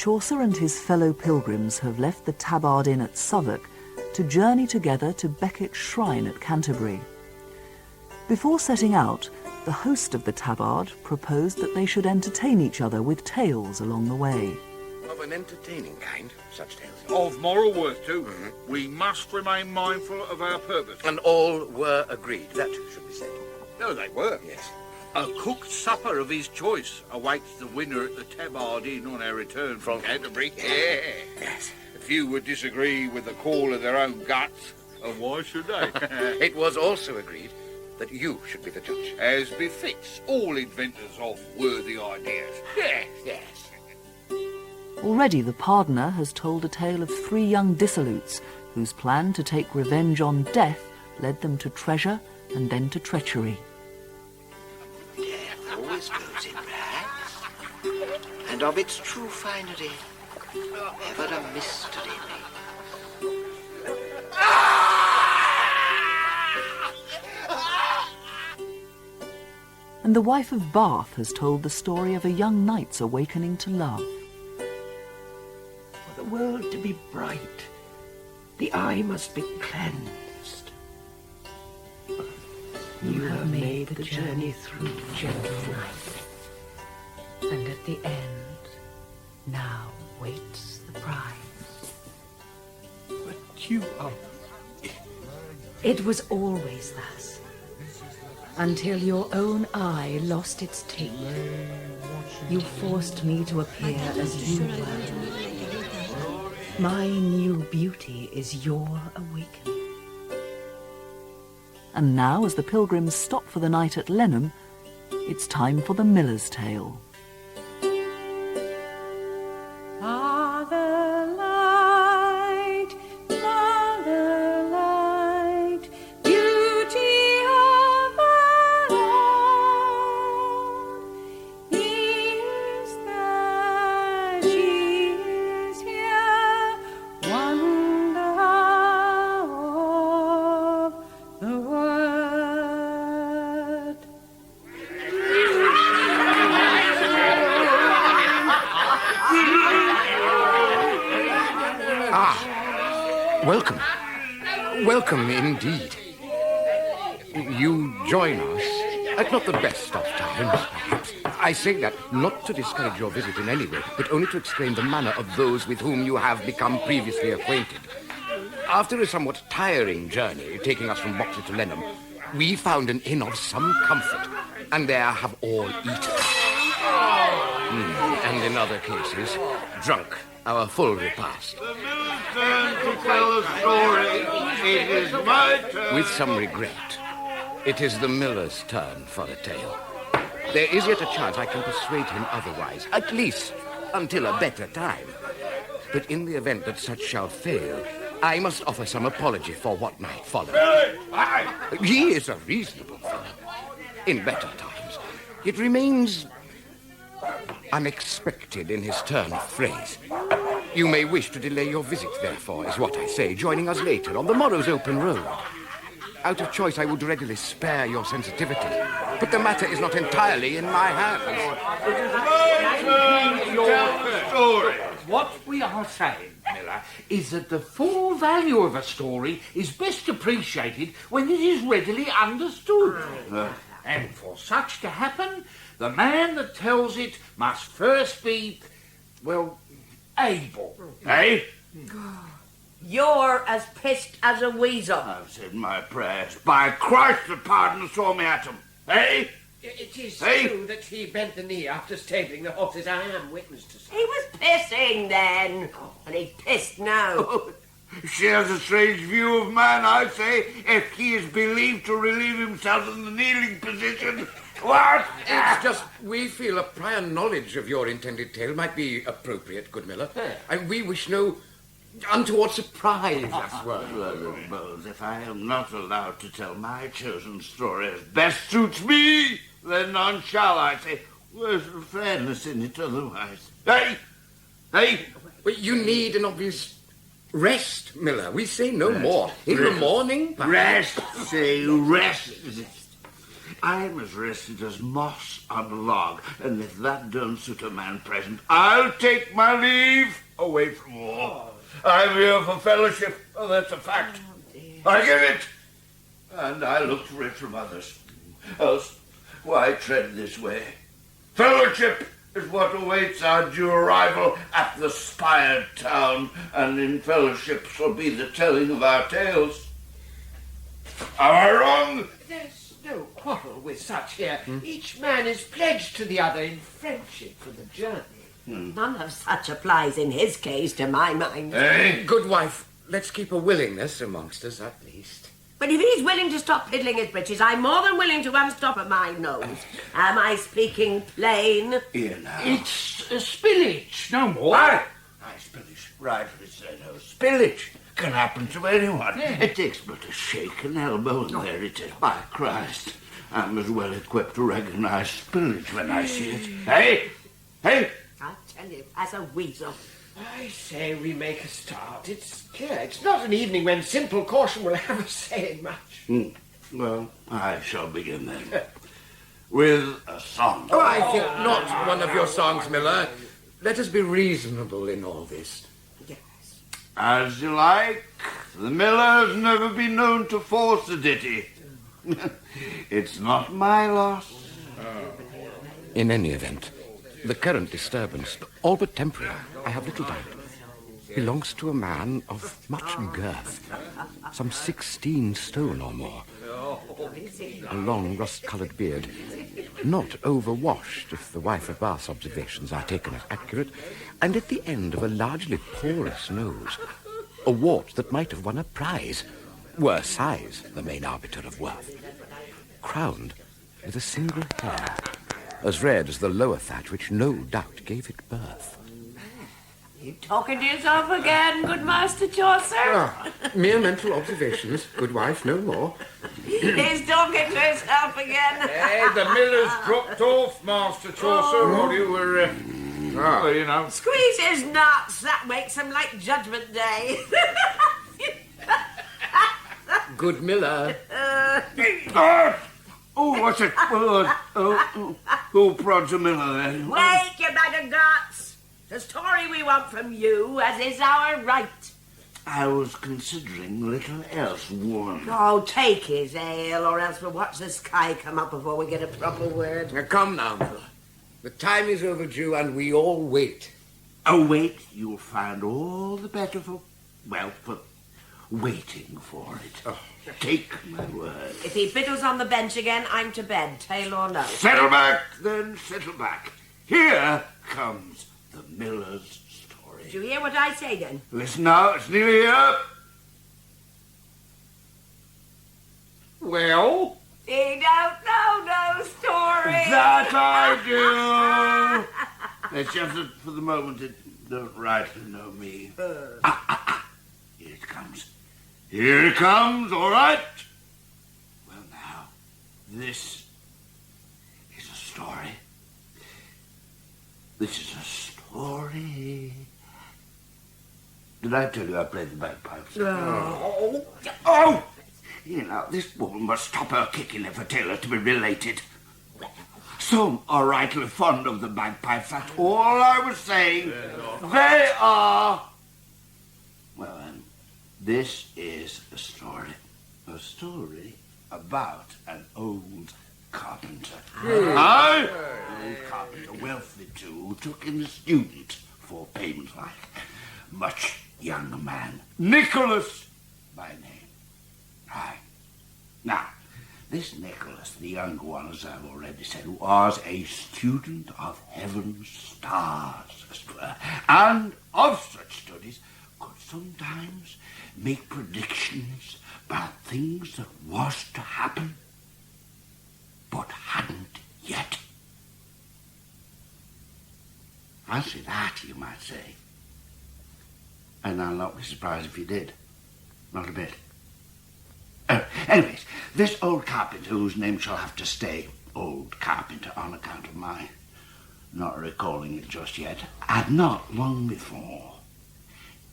Chaucer and his fellow pilgrims have left the Tabard Inn at Southwark to journey together to Becket's shrine at Canterbury. Before setting out, the host of the Tabard proposed that they should entertain each other with tales along the way. Of an entertaining kind, such tales. Of moral worth, too. We must remain mindful of our purpose. And all were agreed, that should be said. No, they were. Yes. A cooked supper of his choice awaits the winner at the Tabard Inn on our return from Canterbury. Yeah. Yes. Few would disagree with the call of their own guts, and why should they? It was also agreed that you should be the judge. As befits all inventors of worthy ideas. Yes, yes. Already the pardoner has told a tale of 3 young dissolutes whose plan to take revenge on death led them to treasure and then to treachery. Death always goes in rags, and of its true finery, ever a mystery. And the wife of Bath has told the story of a young knight's awakening to love. For the world to be bright, the eye must be cleansed. You have made the journey through gentle life, and at the end, now waits the prize. but you are... It was always thus, until your own eye lost its taint. You forced me to appear as you were. My new beauty is your awakening. And now, as the pilgrims stop for the night at Lenham, it's time for the Miller's Tale. Welcome. Welcome indeed. You join us at not the best of times, perhaps. I say that not to discourage your visit in any way, but only to explain the manner of those with whom you have become previously acquainted. After a somewhat tiring journey taking us from Boxley to Lenham, we found an inn of some comfort, and there have all eaten. And in other cases, drunk our full repast. The miller's turn to tell a story. It is my turn. With some regret, it is the miller's turn for a tale. There is yet a chance I can persuade him otherwise, at least until a better time. But in the event that such shall fail, I must offer some apology for what might follow. He is a reasonable fellow. In better times, it remains unexpected in his turn of phrase. You may wish to delay your visit, therefore, is what I say, joining us later on the morrow's open road. Out of choice, I would readily spare your sensitivity, but the matter is not entirely in my hands. It is my turn to tell a story. What we are saying, Miller, is that the full value of a story is best appreciated when it is readily understood. And for such to happen, the man that tells it must first be, well, able. Eh? You're as pissed as a weasel. I've said my prayers. By Christ, the pardon saw me at him. Eh? It is Hey! true that he bent the knee after stabling the horses. I am witness to He was pissing then, and he's pissed now. She has a strange view of man, I say, if he is believed to relieve himself in the kneeling position. What? It's just we feel a prior knowledge of your intended tale might be appropriate, good Miller, and we wish no untoward surprise, as well. Well, I suppose if I am not allowed to tell my chosen story as best suits me, then none shall, I say. Where's the fairness in it otherwise? Hey! Hey! Well, you need an obvious rest, Miller. We say no more. In the morning, perhaps. Rest, say rest. I'm as rested as moss on a log, and if that don't suit a man present, I'll take my leave away from war. I'm here for fellowship, oh, that's a fact. I give it, and I look for it from others. Else, why tread this way? Fellowship is what awaits our due arrival at the spired town, and in fellowship shall be the telling of our tales. Am I wrong? There's no quarrel with such here. Each man is pledged to the other in friendship for the journey. None of such applies in his case, to my mind. Eh? Good wife, let's keep a willingness amongst us at least. But if he's willing to stop piddling his breeches, I'm more than willing to unstop at my nose. Am I speaking plain? Here now. It's a spillage, no more. Aye, spillage. Rightly said, oh, spillage can happen to anyone. It takes but a shake, an elbow, and there it is. By Christ, I'm as well equipped to recognize spillage when I see it. Hey! Hey! I tell you, as a weasel. I say we make a start. It's clear. It's not an evening when simple caution will have a say in much. Well, I shall begin then. With a song. Oh, I think not one of your songs, Miller. Let us be reasonable in all this. Yes. As you like. The miller's never been known to force a ditty. It's not my loss. In any event, the current disturbance, all but temporary, I have little doubt, belongs to a man of much girth, some 16 stone or more, a long rust-coloured beard, not overwashed if the wife of Bath's observations are taken as accurate, and at the end of a largely porous nose, a wart that might have won a prize, were size the main arbiter of worth, crowned with a single hair, as red as the lower thatch which no doubt gave it birth. You talking to yourself again, good Master Chaucer? Mere mental observations, good wife, no more. He's talking to himself again. Hey, the miller's dropped off, Master Chaucer, while you were, well, you know. Squeeze his nuts. That makes him like Judgment Day. Good Miller. Oh, what's it? Who prods a miller then? Wait, you bag of guts. The story we want from you, as is our right. I was considering little else, woman. Oh, take his ale, or else we'll watch the sky come up before we get a proper word. Now, come now, Miller. The time is overdue, and we all wait. Oh, wait, you'll find all the better for waiting for it. Take my word. If he biddles on the bench again, I'm to bed, tail or no. Settle back, then settle back. Here comes the miller's story. Did you hear what I say, then? Listen now, it's nearly here. Well? He don't know no story. That I do. It's just that for the moment it don't rightly know me. Here it comes. Here it comes, all right. Well, now, this is a story. This is a story. Did I tell you I played the bagpipes? Oh. Oh! You know, this woman must stop her kicking if a tale is to be related. Some are rightly fond of the bagpipes, that's all I was saying. They are. Well, then, this is a story about an old carpenter. Aye? An old carpenter, wealthy too, who took in a student for payment like. Much younger man, Nicholas by name. Aye. Now, this Nicholas, the younger one, as I've already said, was a student of heaven's stars, as it were, and of such studies could sometimes make predictions about things that was to happen, but hadn't yet. Fancy that, you might say. And I'll not be surprised if you did. Not a bit. Anyways, this old carpenter, whose name shall have to stay old carpenter on account of my not recalling it just yet, had not long before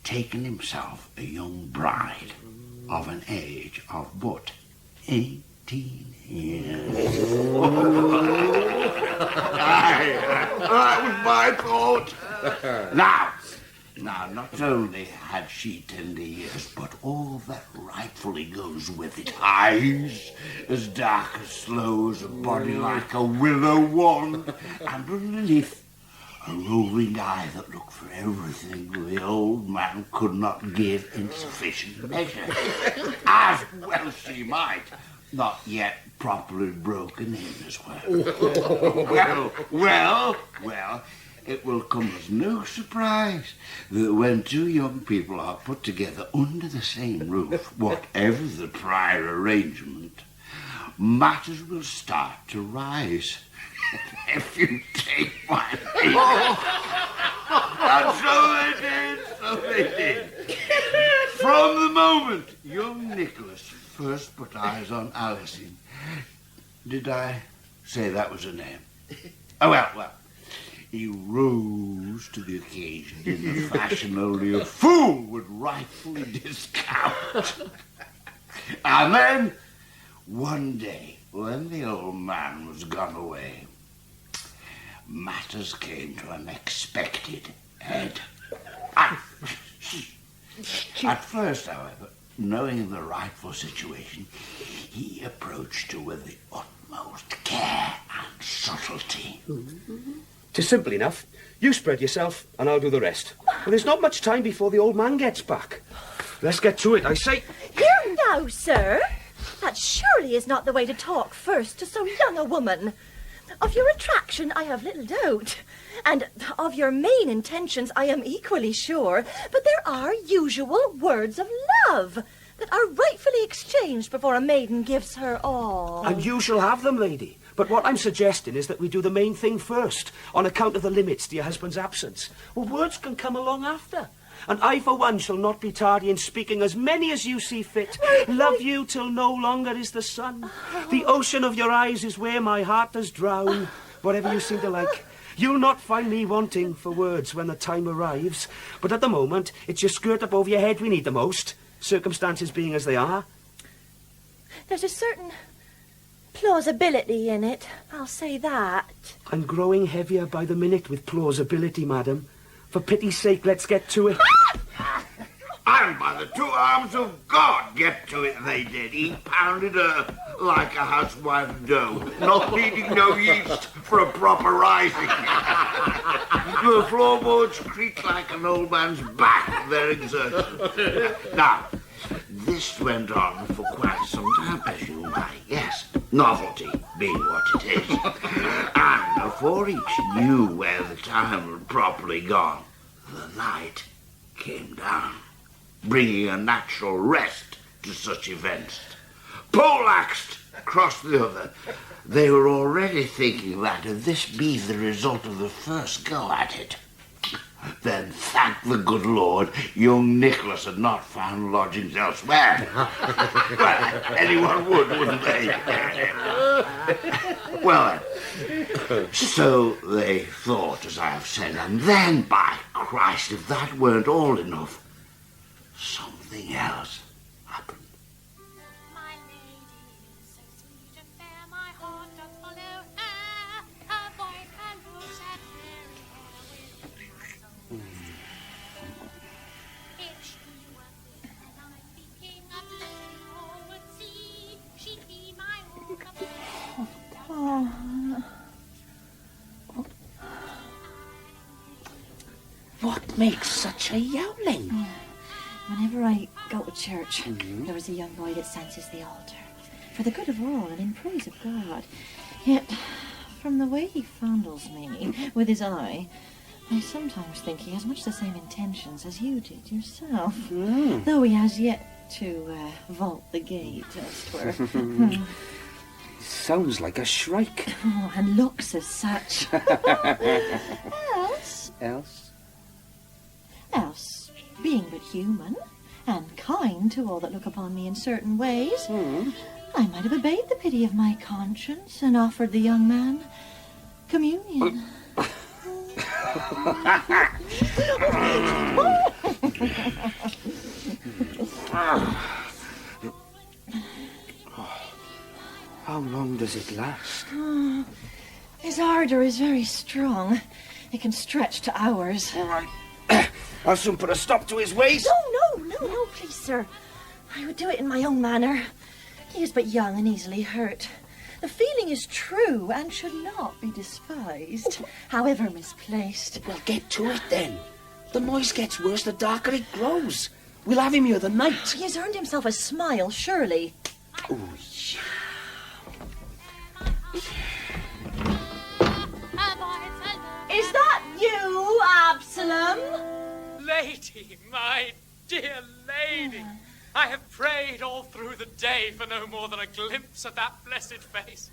taken himself a young bride of an age of but 18. 18 years. That was my fault. Now, not only had she tender years, but all that rightfully goes with it. Eyes as dark as slow as a body like a willow wand, and underneath a roving eye that looked for everything the old man could not give in sufficient measure. As well she might, not yet properly broken in as well. Well, it will come as no surprise that when two young people are put together under the same roof, whatever the prior arrangement, matters will start to rise. If you take my meaning. And so they did. From the moment young Nicholas first put eyes on Alison, did I say that was her name? Oh, well. He rose to the occasion in the fashion only a fool would rightfully discount. And then, one day, when the old man was gone away, matters came to an expected head. At first, however, knowing the rightful situation, he approached her with the utmost care and subtlety. 'Tis simple enough. You spread yourself, and I'll do the rest. Well, there's not much time before the old man gets back. Let's get to it, I say. Here now, sir. That surely is not the way to talk first to so young a woman. Of your attraction, I have little doubt. And of your main intentions, I am equally sure. But there are usual words of love that are rightfully exchanged before a maiden gives her all. And you shall have them, lady. But what I'm suggesting is that we do the main thing first, on account of the limits to your husband's absence. Well, words can come along after. And I, for one, shall not be tardy in speaking as many as you see fit. Love you till no longer is the sun. The ocean of your eyes is where my heart does drown. Whatever you seem to like. You'll not find me wanting for words when the time arrives. But at the moment, it's your skirt up over your head we need the most, circumstances being as they are. There's a certain plausibility in it, I'll say that. I'm growing heavier by the minute with plausibility, madam. For pity's sake, let's get to it. And by the two arms of God, get to it they did. He pounded her like a housewife dough, not needing no yeast for a proper rising. The floorboards creaked like an old man's back, their exertion. Now, this went on for quite some time, as you might guess. Novelty being what it is. And before each knew where the time had properly gone, the night came down, bringing a natural rest to such events. Poleaxed across the other, they were already thinking that if this be the result of the first go at it, then thank the good Lord young Nicholas had not found lodgings elsewhere. Well, anyone would, wouldn't they? Well then, so they thought, as I have said, and then, by Christ, if that weren't all enough, something else happened. My lady is so sweet and fair, my heart doth follow her. Her voice and looks and fairy hair with me. If she were fair and I be king of land or at sea, she'd be my own What makes such a yowling? Whenever I go to church, there is a young boy that senses the altar, for the good of all and in praise of God. Yet, from the way he fondles me with his eye, I sometimes think he has much the same intentions as you did yourself, though he has yet to vault the gate, as 'twere. Sounds like a shrike. Oh, and looks as such. Else, being but human, and kind to all that look upon me in certain ways, I might have obeyed the pity of my conscience and offered the young man communion. How long does it last? His ardour is very strong. It can stretch to hours. All right. I'll soon put a stop to his ways. No, please, sir. I would do it in my own manner. He is but young and easily hurt. The feeling is true and should not be despised, however misplaced. Well, get to it then. The noise gets worse the darker it grows. We'll have him here the night. He has earned himself a smile, surely. Oh, Is that you, Absalom? Lady, my dear lady, I have prayed all through the day for no more than a glimpse of that blessed face.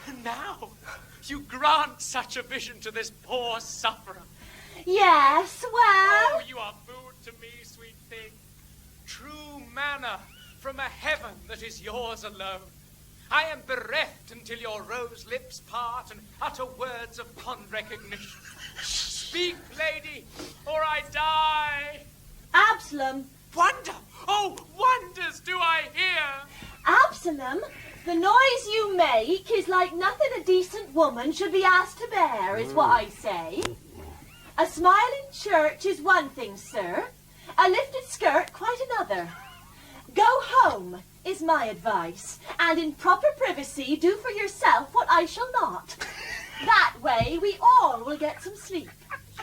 And now you grant such a vision to this poor sufferer. Yes, well... Oh, you are food to me, sweet thing. True manna from a heaven that is yours alone. I am bereft until your rose lips part and utter words of fond recognition. Speak, lady, or I die. Absalom. Wonder! Oh, wonders do I hear! Absalom, the noise you make is like nothing a decent woman should be asked to bear, is what I say. A smile in church is one thing, sir. A lifted skirt quite another. Go home is my advice, and in proper privacy do for yourself what I shall not. That way we all will get some sleep.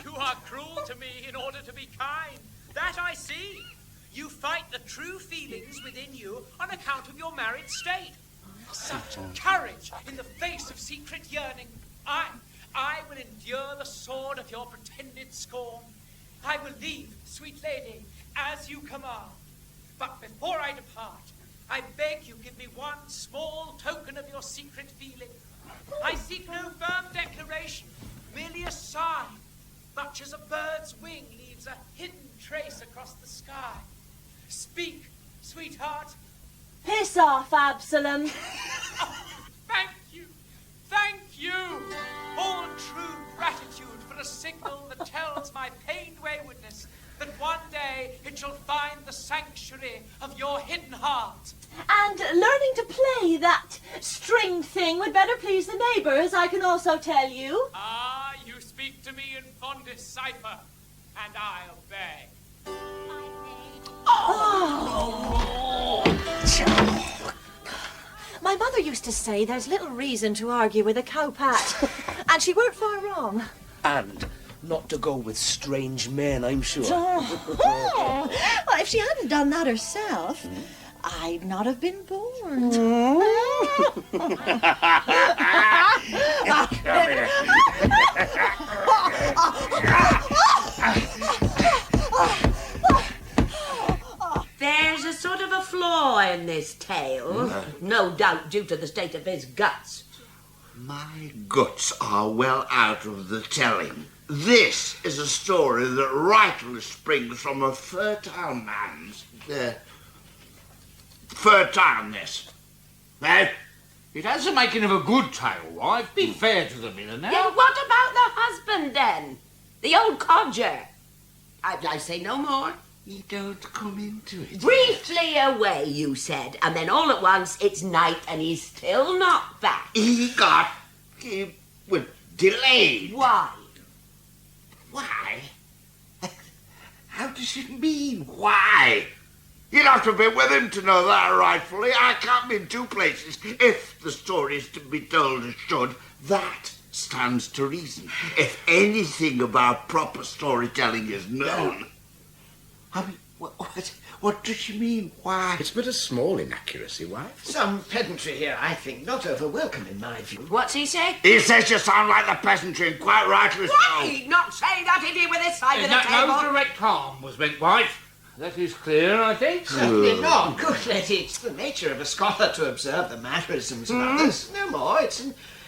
You are cruel to me in order to be kind. That I see. You fight the true feelings within you on account of your married state. Such courage in the face of secret yearning. I will endure the sword of your pretended scorn. I will leave, sweet lady, as you command. But before I depart, I beg you give me one small token of your secret feeling. I seek no firm declaration, merely a sign, much as a bird's wing leaves a hidden trace across the sky. Speak, sweetheart. Piss off, Absalom. Thank you. Thank you. All true gratitude for a signal that tells my pained waywardness that one day it shall find the sanctuary of your hidden heart. And learning to play that string thing would better please the neighbours, I can also tell you. Ah, you speak to me in fondest cipher, and I obey. My mother used to say there's little reason to argue with a cowpat, and she weren't far wrong. And not to go with strange men, I'm sure. Well, if she hadn't done that herself, I'd not have been born. There's a sort of a flaw in this tale, no doubt due to the state of his guts. My guts are well out of the telling. This is a story that rightly springs from a fertile man's fertileness. Now, it has the making of a good tale, wife. Be fair to the miller now. Yeah, what about the husband then? The old codger? I say no more. You don't come into it. Briefly away, you said, and then all at once it's night and he's still not back. He was delayed. Why? Why? How does it mean, why? You'd have to be with him to know that rightfully. I can't be in two places. If the story is to be told as should, that stands to reason. If anything about proper storytelling is known. I mean, what does she mean, why? It's but a small inaccuracy, wife. Some pedantry here, I think, not over welcome in my view. What's he say? He says you sound like the peasantry, and quite rightly so. Why not say that if he with this side of the table? No direct harm was meant, wife. That is clear, I think. Certainly not. Good lady, it's the nature of a scholar to observe the mannerisms of others. No more, it's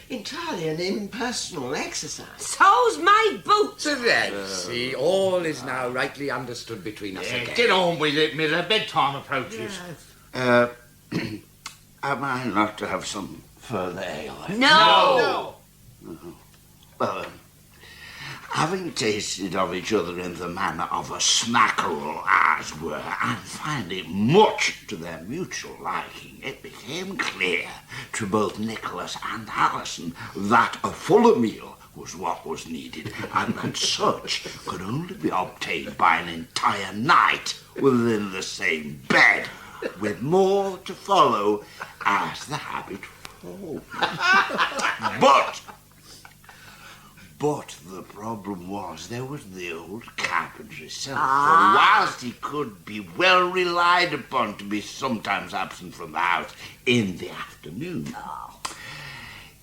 entirely an impersonal exercise. So's my boots. There, see, all is now rightly understood between us again. Get on with it, Miller. Bedtime approaches. Am I not to have some further ale? No. Well, Having tasted of each other in the manner of a smackerel, as were, and finding much to their mutual liking, it became clear to both Nicholas and Alison that a fuller meal was what was needed, and that such could only be obtained by an entire night within the same bed, with more to follow as the habit falls. But the problem was there was the old carpenter himself. For whilst he could be well relied upon to be sometimes absent from the house in the afternoon,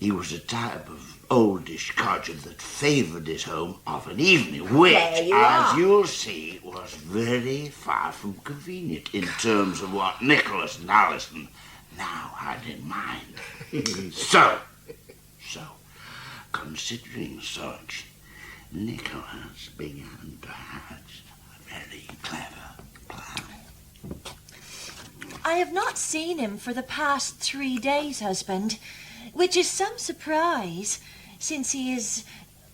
he was a type of oldish codger that favoured his home of an evening, which, as you'll see, was very far from convenient in terms of what Nicholas and Alison now had in mind. So, considering such, Nicholas began to hatch a very clever plan. I have not seen him for the past 3 days, husband, which is some surprise, since he is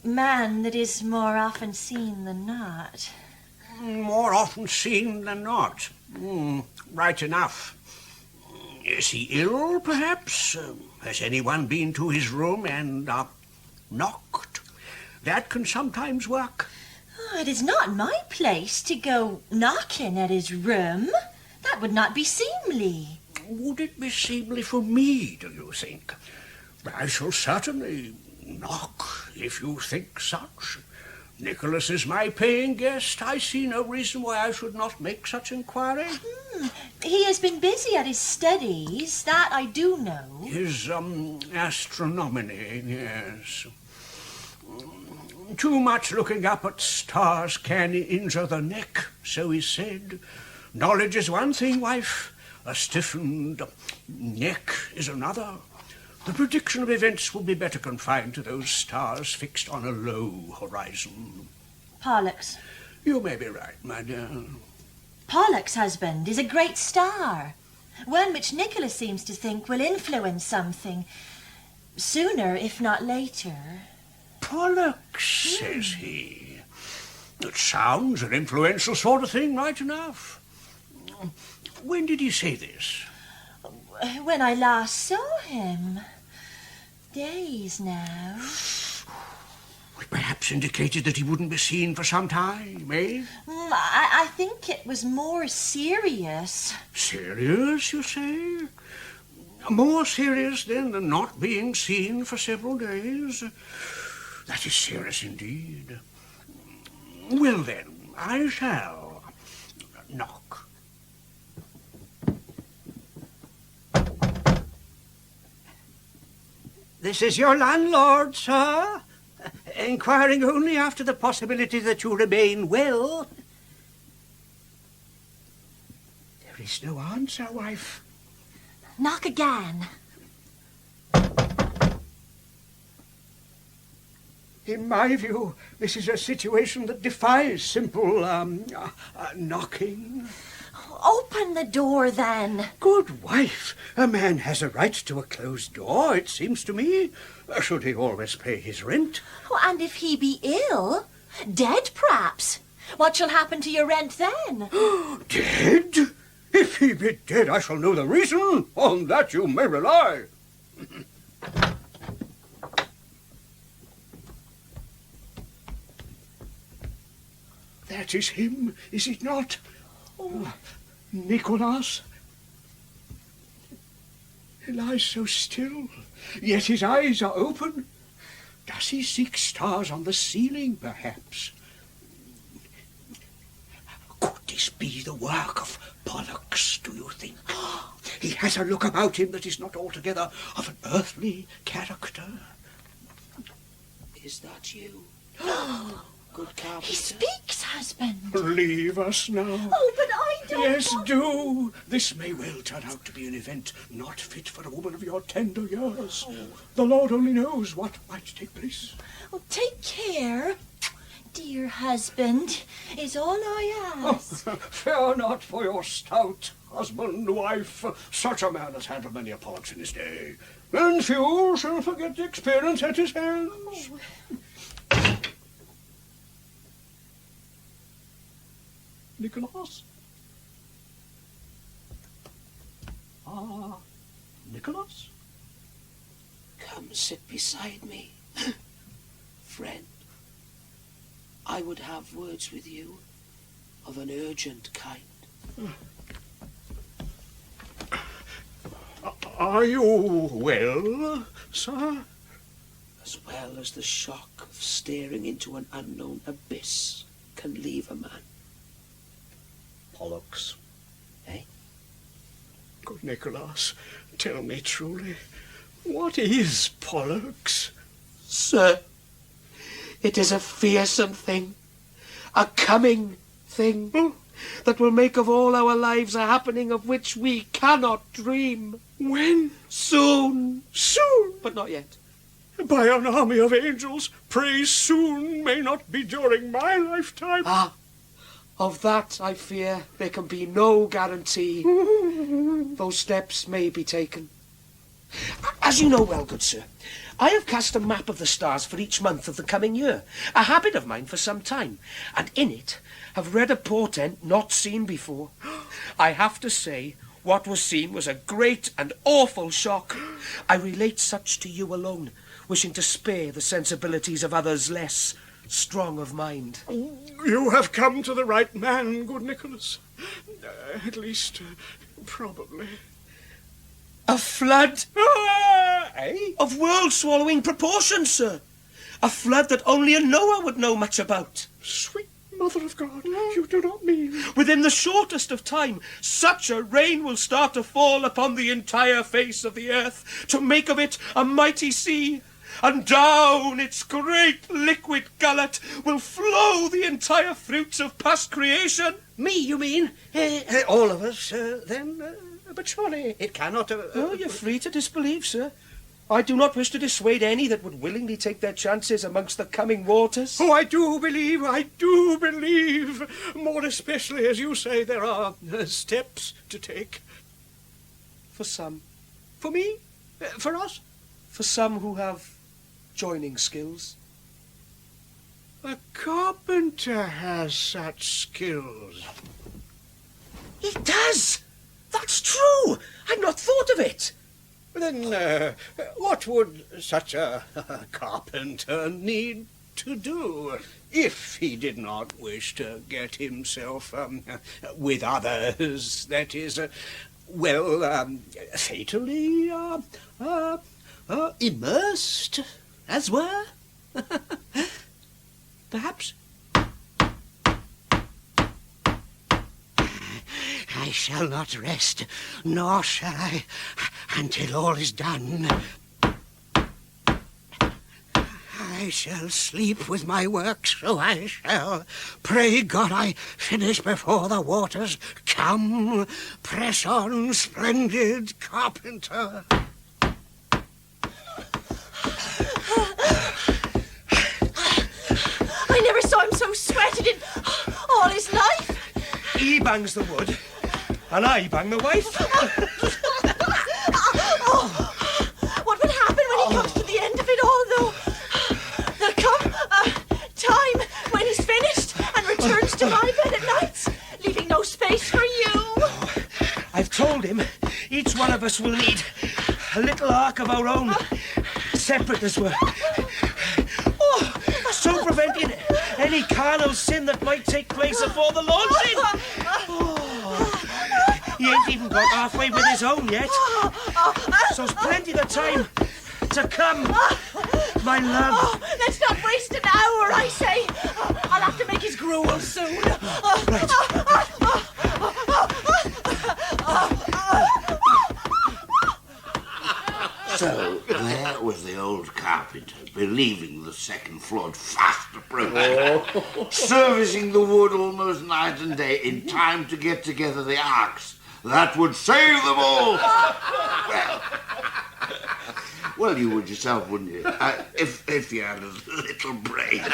man that is more often seen than not. More often seen than not. Right enough. Is he ill, perhaps? Has anyone been to his room and knocked? That can sometimes work. It is not my place to go knocking at his room. That would not be seemly. Would it be seemly for me, do you think? I shall certainly knock, if you think such. Nicholas is my paying guest. I see no reason why I should not make such inquiry. He has been busy at his studies, that I do know. His, astronomy, yes. Too much looking up at stars can injure the neck, so he said. Knowledge is one thing, wife. A stiffened neck is another. The prediction of events will be better confined to those stars fixed on a low horizon. Pollux. You may be right, my dear. Pollux, husband, is a great star. One which Nicholas seems to think will influence something. Sooner, if not later. Pollux, says he. It sounds an influential sort of thing, right enough. When did he say this? When I last saw him. Days now. It perhaps indicated that he wouldn't be seen for some time, eh? I think it was more serious. Serious, you say? More serious, then, than not being seen for several days? That is serious indeed. Well, then, I shall knock. This is your landlord, sir. Inquiring only after the possibility that you remain well. There is no answer, wife. Knock again. In my view, this is a situation that defies simple, knocking. Open the door, then. Good wife, a man has a right to a closed door, it seems to me. Should he always pay his rent? And if he be ill, dead perhaps, what shall happen to your rent then? Dead? If he be dead, I shall know the reason. On that you may rely. That is him, is it not? Nicholas. He lies so still, yet his eyes are open. Does he seek stars on the ceiling, perhaps? Could this be the work of Pollux, do you think? He has a look about him that is not altogether of an earthly character. Is that you? Good carpenter. He speaks, husband. Leave us now. Oh, but I don't. Yes, do. This may well turn out to be an event not fit for a woman of your tender years. The Lord only knows what might take place. Oh, take care, dear husband, is all I ask. Fear not for your stout husband, wife. Such a man has handled many a Pollux in his day, and few shall forget the experience at his hands. Nicholas? Nicholas? Come sit beside me, friend. I would have words with you of an urgent kind. Are you well, sir? As well as the shock of staring into an unknown abyss can leave a man. Pollux. Eh? Good Nicholas, tell me truly, what is Pollux? Sir, it is a fearsome thing, a coming thing, that will make of all our lives a happening of which we cannot dream. When? Soon. Soon? But not yet. By an army of angels, pray soon may not be during my lifetime. Ah, of that I fear there can be no guarantee. Those steps may be taken. As you know well, good sir, I have cast a map of the stars for each month of the coming year, a habit of mine for some time, and in it have read a portent not seen before. I have to say, what was seen was a great and awful shock. I relate such to you alone, wishing to spare the sensibilities of others less strong of mind. You have come to the right man, good Nicholas. At least, probably. A flood of world-swallowing proportions, sir. A flood that only a Noah would know much about. Sweet Mother of God, you do not mean... Within the shortest of time, such a rain will start to fall upon the entire face of the earth, to make of it a mighty sea, and down its great liquid gullet will flow the entire fruits of past creation. Me, you mean? All of us, then? But surely it cannot... Oh, you're free to disbelieve, sir. I do not wish to dissuade any that would willingly take their chances amongst the coming waters. Oh, I do believe. More especially, as you say, there are steps to take. For some. For me? For us? For some who have joining skills. A carpenter has such skills. He does! That's true! I'd not thought of it. Then what would such a carpenter need to do if he did not wish to get himself with others, that is, fatally immersed, as were? Perhaps. I shall not rest, nor shall I, until all is done. I shall sleep with my work, so I shall. Pray God I finish before the waters come. Press on, splendid carpenter. I never saw him so sweated in all his life. He bangs the wood, and I bang the wife. What would happen when he comes to the end of it all, though? There'll come a time when he's finished and returns to my bed at nights, leaving no space for you. I've told him each one of us will need a little ark of our own, separate as we're. So preventing any carnal sin that might take place afore the Lord's in. He ain't even got halfway with his own yet. So's plenty of time to come, my love. Let's not waste an hour, I say. I'll have to make his gruel soon. So, there was the old carpenter, believing the second flood fast approaching, servicing the wood almost night and day in time to get together the arks that would save them all. Well, you would yourself, wouldn't you? If you had a little brain.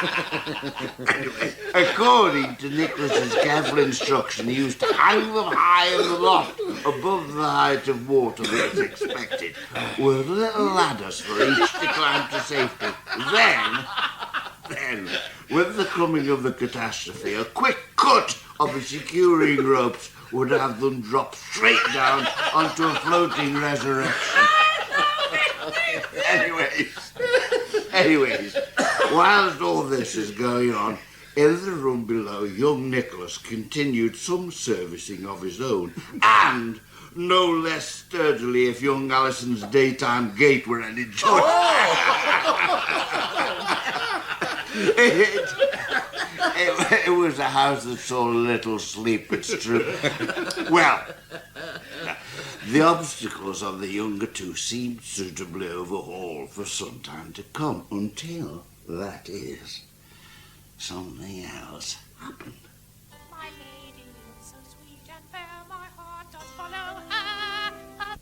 Anyway, according to Nicholas's careful instruction, he used to hang them high in the loft above the height of water that was expected, with little ladders for each to climb to safety. Then, with the coming of the catastrophe, a quick cut of the securing ropes would have them drop straight down onto a floating resurrection. Anyways, whilst all this is going on, in the room below, young Nicholas continued some servicing of his own, and no less sturdily if young Alison's daytime gait were any joy. It was a house that saw little sleep, it's true. Well, the obstacles of the younger two seemed suitably overhauled for some time to come, until, that is, something else happened. My lady is so sweet and fair, my heart does follow her.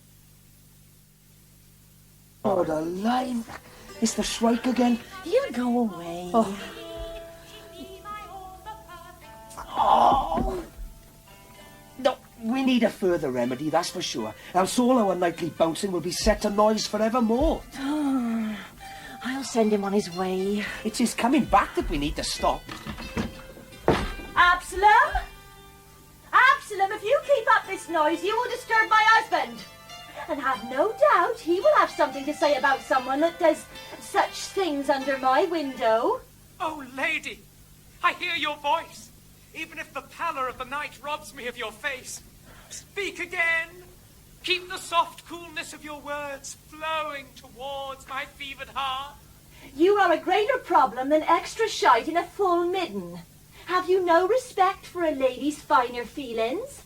Oh, the line. It's the strike again. You go away. Oh. No, we need a further remedy, that's for sure. Else all our nightly bouncing will be set to noise forevermore. I'll send him on his way. It's his coming back that we need to stop. Absalom? Absalom, if you keep up this noise, you will disturb my husband. And have no doubt he will have something to say about someone that does such things under my window. Oh, lady, I hear your voice, even if the pallor of the night robs me of your face. Speak again. Keep the soft coolness of your words flowing towards my fevered heart. You are a greater problem than extra shite in a full midden. Have you no respect for a lady's finer feelings?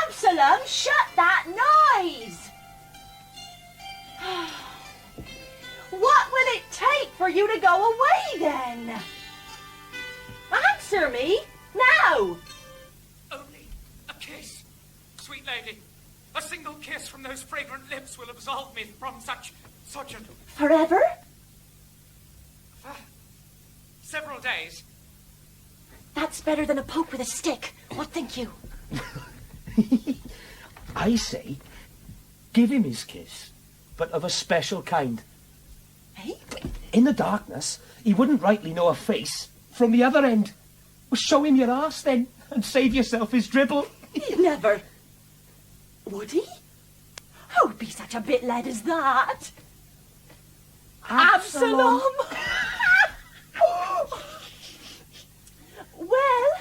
Absalom, shut that noise! What will it take for you to go away, then? Answer me, now! Only a kiss, sweet lady. A single kiss from those fragrant lips will absolve me from such a... Forever? For several days. That's better than a poke with a stick. What think you? I say, give him his kiss, but of a special kind. Eh? In the darkness, he wouldn't rightly know a face from the other end. Well, show him your arse, then, and save yourself his dribble. Never. Would he? Who'd be such a bit lad as that? Absalom! Well,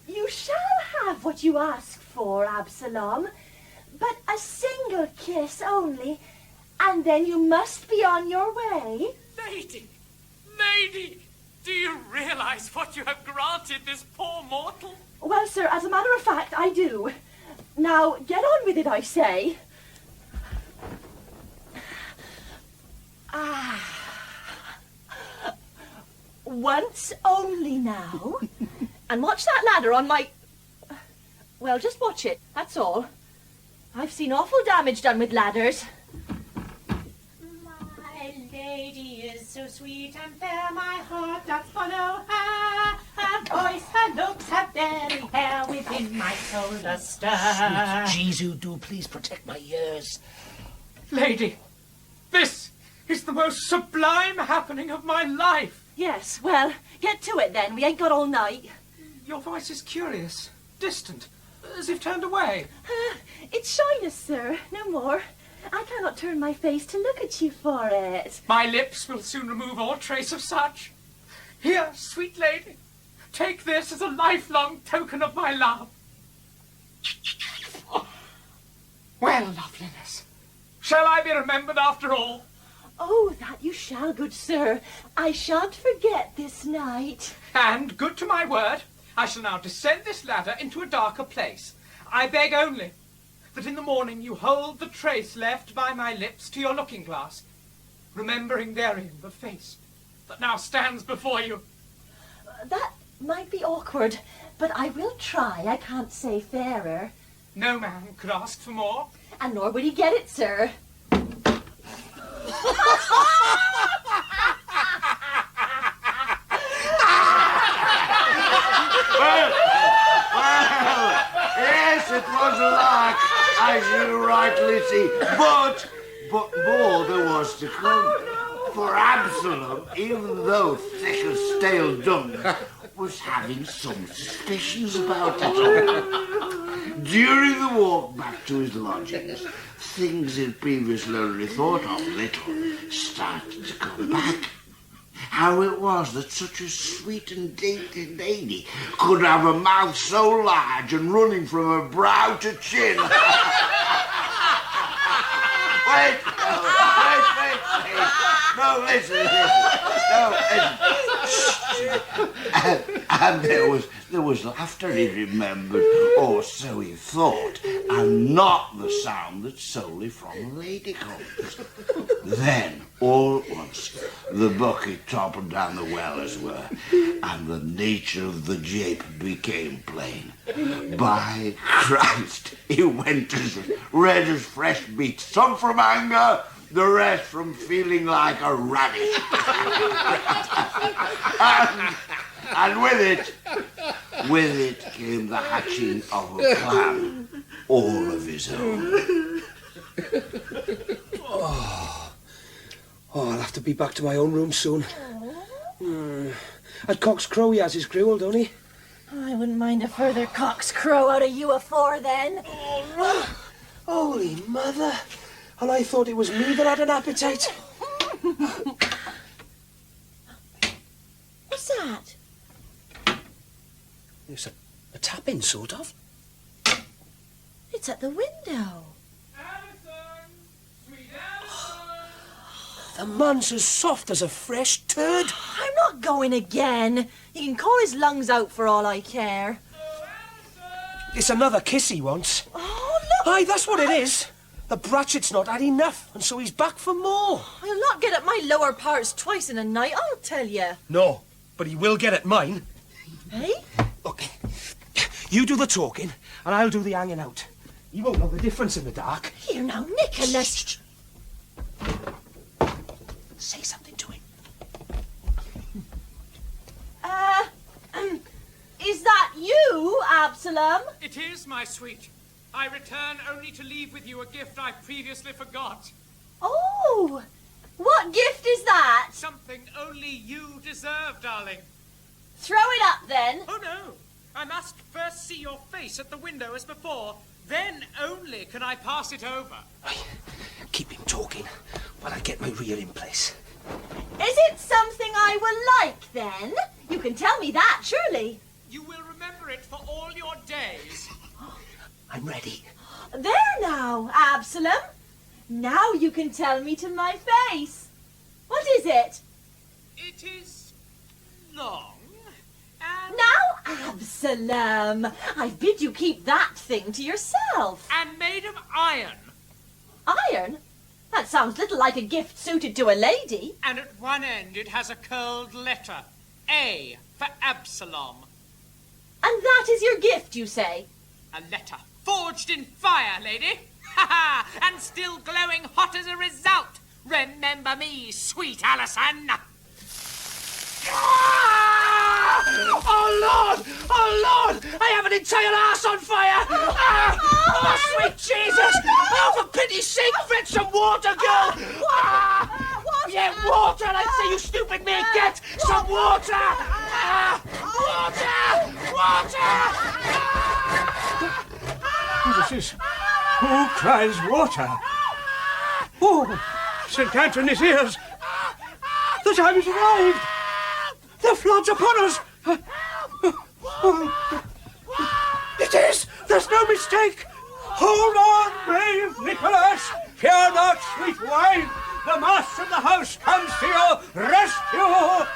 you shall have what you ask for, Absalom, but a single kiss only, and then you must be on your way. Lady, do you realize what you have granted this poor mortal? Well, sir, as a matter of fact, I do. Now, get on with it, I say. Once only now. And watch that ladder on my... Well, just watch it, that's all. I've seen awful damage done with ladders. My lady is so sweet and fair, my heart doth follow her. Her voice, her looks, her very hair within my soul does stir. Sweet Jesu, do please protect my ears. Lady, this is the most sublime happening of my life. Yes, well, get to it then. We ain't got all night. Your voice is curious, distant, as if turned away. It's shyness, sir, no more. I cannot turn my face to look at you for it. My lips will soon remove all trace of such. Here, sweet lady, take this as a lifelong token of my love. Well, loveliness, shall I be remembered after all? Oh, that you shall, good sir. I shan't forget this night. And, good to my word, I shall now descend this ladder into a darker place. I beg only that in the morning you hold the trace left by my lips to your looking-glass, remembering therein the face that now stands before you. That might be awkward, but I will try. I can't say fairer. No man could ask for more. And nor would he get it, sir. Well, yes, it was a lark, as you rightly see. But more there was to come. For Absalom, even though thick as stale dung, was having some suspicions about it. During the walk back to his lodgings, things he'd previously only thought of little started to come back. How it was that such a sweet and dainty lady could have a mouth so large and running from her brow to chin. Wait. No, listen. And there was laughter, he remembered, or so he thought, and not the sound that solely from a lady comes. Then, all at once, the bucket toppled down the well as were, and the nature of the jape became plain. By Christ, he went as red as fresh meat, some from anger, the rest from feeling like a radish. and with it came the hatching of a plan, all of his own. Oh, I'll have to be back to my own room soon. At cock's crow he has his gruel, don't he? I wouldn't mind a further cock's crow out of you afore then. Holy mother! And I thought it was me that had an appetite. What's that? It's a tapping, sort of. It's at the window. Alison! Sweet Alison! The man's as soft as a fresh turd. I'm not going again. You can call his lungs out for all I care. It's another kiss he wants. Oh, look! Aye, that's what it is. The Bratchett's not had enough, and so he's back for more. I'll not get at my lower parts twice in a night, I'll tell you. No, but he will get at mine. Hey? Look, you do the talking, and I'll do the hanging out. He won't know the difference in the dark. Here now, Nicholas. Shh. Say something to him. Is that you, Absalom? It is, my sweet. I return only to leave with you a gift I previously forgot. Oh, what gift is that? Something only you deserve, darling. Throw it up, then. Oh, no. I must first see your face at the window as before. Then only can I pass it over. Keep him talking while I get my reel in place. Is it something I will like, then? You can tell me that, surely. You will remember it for all your days. I'm ready. There now, Absalom. Now you can tell me to my face. What is it? It is long and... Now, Absalom, I bid you keep that thing to yourself. And made of iron. Iron? That sounds little like a gift suited to a lady. And at one end it has a curled letter. A for Absalom. And that is your gift, you say? A letter forged in fire, lady. Ha ha! And still glowing hot as a result. Remember me, sweet Alison. Oh, Lord! Oh, Lord! I have an entire arse on fire! Oh, sweet Jesus! Oh, for pity's sake, fetch some water, girl! Water! Yeah, water! I'd say, you stupid man, get some water! Water! This is... Who cries water? Oh, St. Anthony's ears! The time has arrived! The flood's upon us! It is! There's no mistake! Hold on, brave Nicholas! Fear not, sweet wife! The master of the house comes to your rescue!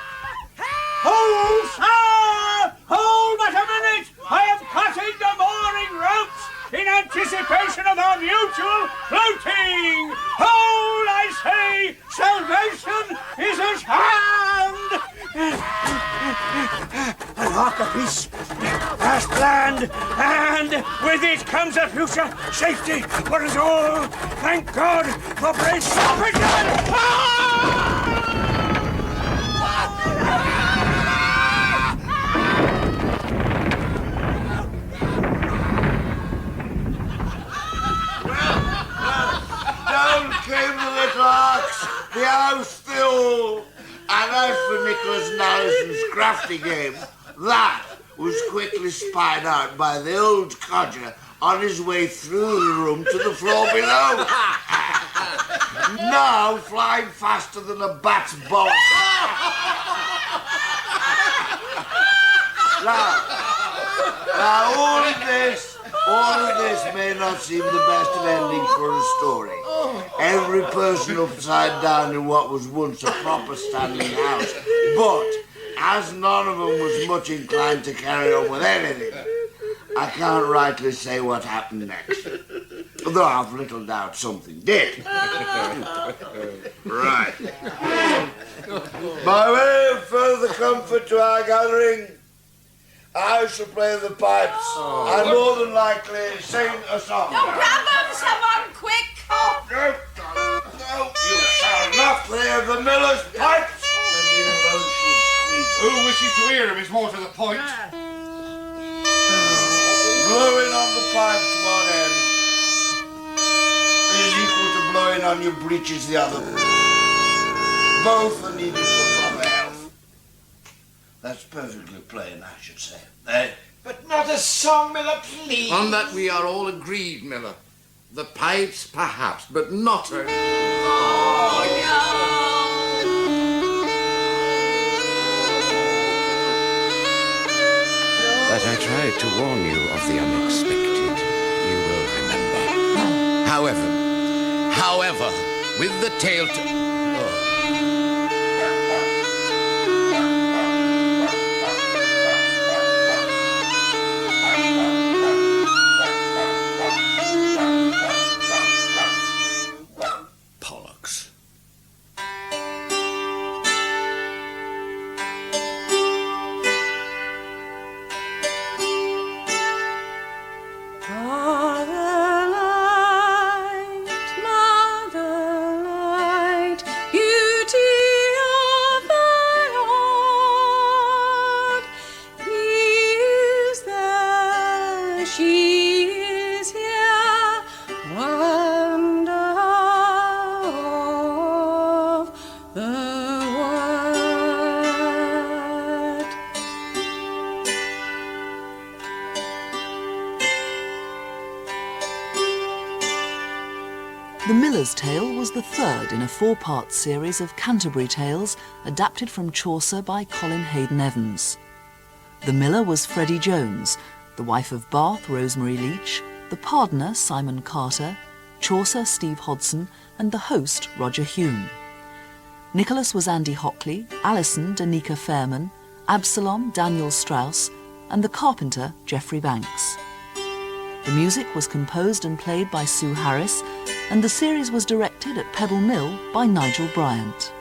Hold, sir! Hold but a minute! I am cutting the mooring ropes in anticipation of our mutual floating! Hold, I say! Salvation is at hand! And hark a piece, past land, and with it comes a future safety for us all. Thank God for brave Carpenter! Down came the little ox, the house filled. And as for Nicholas and Alison's crafty game, That was quickly spied out by the old codger on his way through the room to the floor below. Now flying faster than a bat's bolt. Now, all of this may not seem the best of endings for a story. Every person upside down in what was once a proper standing house. But, as none of them was much inclined to carry on with anything, I can't rightly say what happened next. Though I've little doubt something did. Right. By way of further comfort to our gathering, I shall play the pipes and more than likely sing a song. Oh, grab on someone, quick! No, you shall not play the miller's pipes. Who wishes to hear him is more to the point. Blowing on the pipes one end is equal to blowing on your breeches the other. Both are needed for proper health. That's perfectly plain, I should say. But not a song, Miller, please. On that we are all agreed, Miller. The pipes, perhaps, but not a... That I tried to warn you of the unexpected, you will remember. However, with the tale to... The Miller's Tale was the third in a four-part series of Canterbury Tales adapted from Chaucer by Colin Hayden Evans. The miller was Freddie Jones, the wife of Bath, Rosemary Leach, the pardoner, Simon Carter, Chaucer, Steve Hodson, and the host, Roger Hume. Nicholas was Andy Hockley, Alison, Danica Fairman, Absalom, Daniel Strauss, and the carpenter, Geoffrey Banks. The music was composed and played by Sue Harris, and the series was directed at Pebble Mill by Nigel Bryant.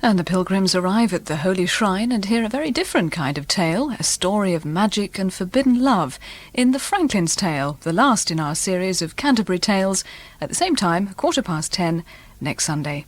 And the pilgrims arrive at the holy shrine and hear a very different kind of tale, a story of magic and forbidden love, in the Franklin's Tale, the last in our series of Canterbury Tales, at the same time, 10:15, next Sunday.